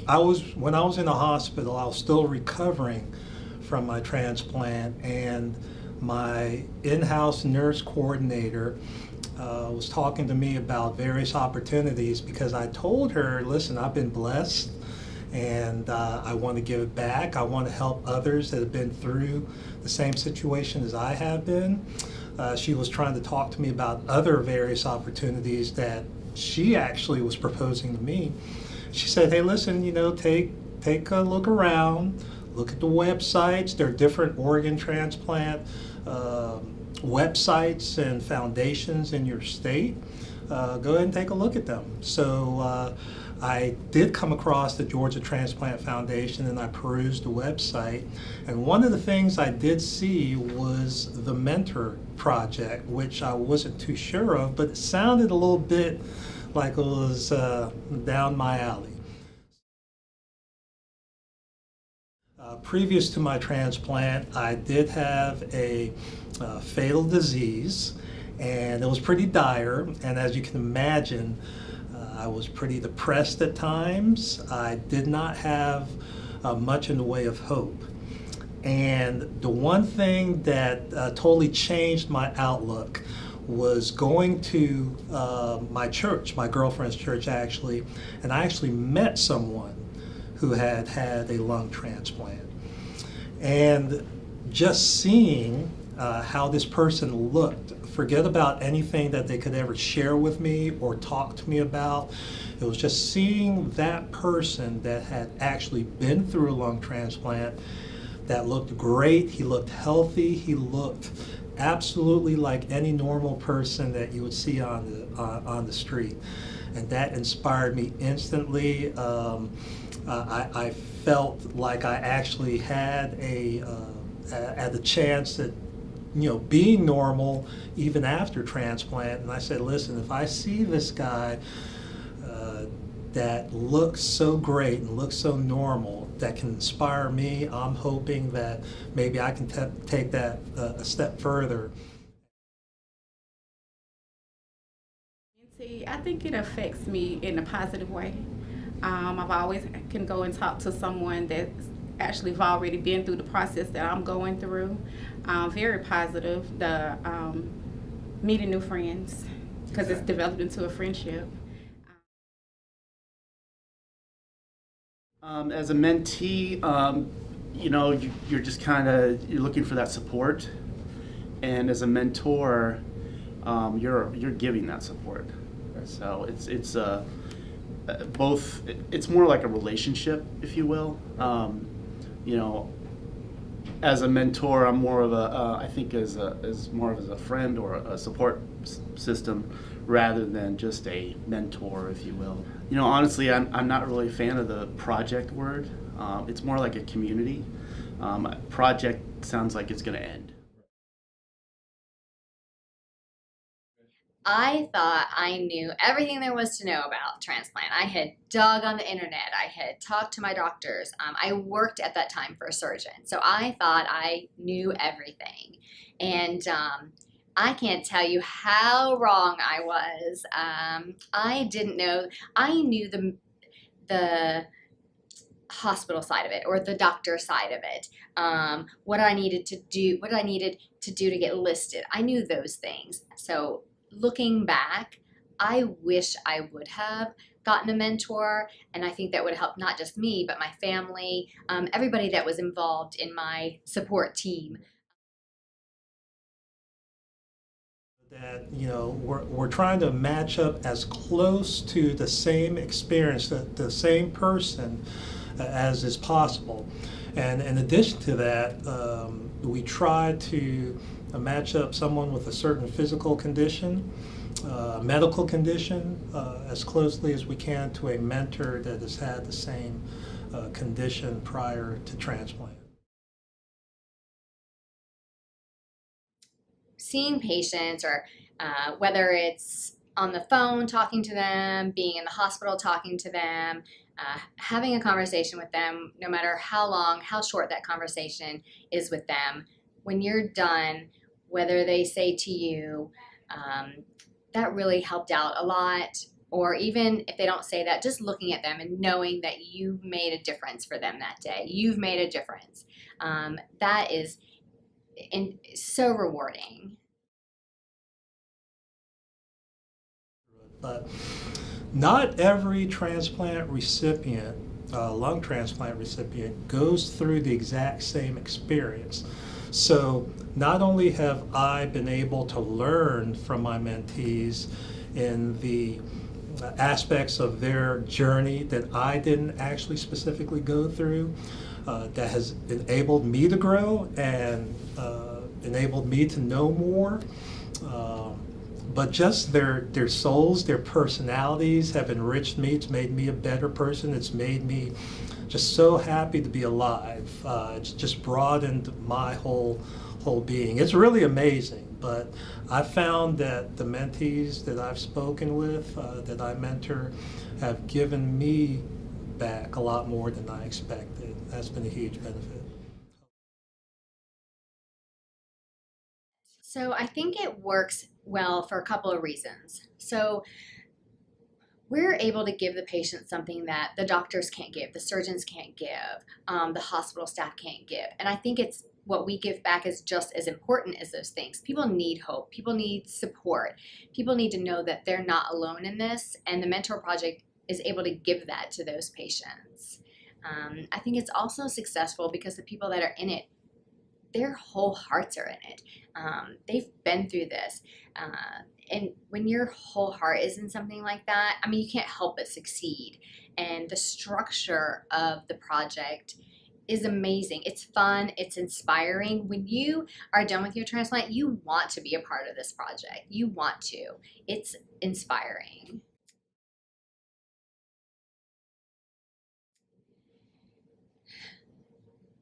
When I was in the hospital, I was still recovering from my transplant, and my in-house nurse coordinator was talking to me about various opportunities because I told her, listen, I've been blessed and I want to give it back. I want to help others that have been through the same situation as I have been. She was trying to talk to me about other various opportunities that she actually was proposing to me. She said, "Hey, listen, take a look around, look at the websites. There are different organ transplant websites and foundations in your state. Go ahead and take a look at them." So I did come across the Georgia Transplant Foundation and I perused the website. And one of the things I did see was the Mentor Project, which I wasn't too sure of, but it sounded a little bit like it was down my alley. Previous to my transplant, I did have a fatal disease, and it was pretty dire. And as you can imagine, I was pretty depressed at times. I did not have much in the way of hope. And the one thing that totally changed my outlook was going to my church, my girlfriend's church actually, and I actually met someone who had had a lung transplant. And just seeing how this person looked, forget about anything that they could ever share with me or talk to me about. It was just seeing that person that had actually been through a lung transplant that looked great. He looked healthy. He looked absolutely like any normal person that you would see on the street. And that inspired me instantly. I felt like I actually had had the chance that, being normal even after transplant. And I said, listen, if I see this guy that looks so great and looks so normal, that can inspire me, I'm hoping that maybe I can take that a step further. See, I think it affects me in a positive way. I've always can go and talk to someone that's actually have already been through the process that I'm going through. Very positive. The meeting new friends because it's developed into a friendship. As a mentee, you're just kind of you're looking for that support, and as a mentor, you're giving that support. So it's both. It's more like a relationship, if you will. You know, as a mentor, I'm more of I think as more of as a friend or a support system rather than just a mentor, if you will. Honestly, I'm not really a fan of the project word. It's more like a community. Project sounds like it's going to end. I thought I knew everything there was to know about transplant. I had dug on the internet. I had talked to my doctors. I worked at that time for a surgeon. So I thought I knew everything. And I can't tell you how wrong I was. I didn't know. I knew the hospital side of it or the doctor side of it. What I needed to do, what I needed to do to get listed. I knew those things. So looking back, I wish I would have gotten a mentor, and I think that would help not just me, but my family, everybody that was involved in my support team. That we're trying to match up as close to the same experience, the same person as is possible. And in addition to that, we try to match up someone with a certain physical condition, medical condition, as closely as we can to a mentor that has had the same condition prior to transplant. Seeing patients, or whether it's on the phone talking to them, being in the hospital talking to them, having a conversation with them, no matter how long, how short that conversation is with them, when you're done, whether they say to you, that really helped out a lot, or even if they don't say that, just looking at them and knowing that you made a difference for them that day. You've made a difference. That is so rewarding. But not every transplant recipient, lung transplant recipient, goes through the exact same experience. So not only have I been able to learn from my mentees in the aspects of their journey that I didn't actually specifically go through, that has enabled me to grow and enabled me to know more. But just their souls, their personalities have enriched me. It's made me a better person. It's made me just so happy to be alive. It's just broadened my whole being. It's really amazing. But I found that the mentees that I've spoken with, that I mentor, have given me back a lot more than I expected. That's been a huge benefit. So I think it works well for a couple of reasons. So we're able to give the patient something that the doctors can't give, the surgeons can't give, the hospital staff can't give. And I think it's what we give back is just as important as those things. People need hope. People need support. People need to know that they're not alone in this, and the Mentor Project is able to give that to those patients. I think it's also successful because the people that are in it, their whole hearts are in it. They've been through this. And when your whole heart is in something like that, I mean, you can't help but succeed. And the structure of the project is amazing. It's fun. It's inspiring. When you are done with your transplant, you want to be a part of this project. You want to. It's inspiring.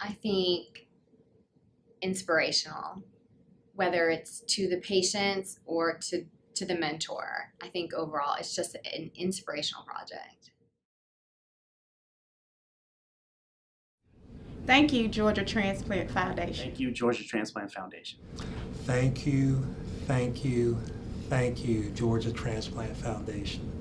I think inspirational, whether it's to the patients or to the mentor. I think overall it's just an inspirational project. Thank you, Georgia Transplant Foundation. Thank you, Georgia Transplant Foundation. Thank you, thank you, thank you, Georgia Transplant Foundation.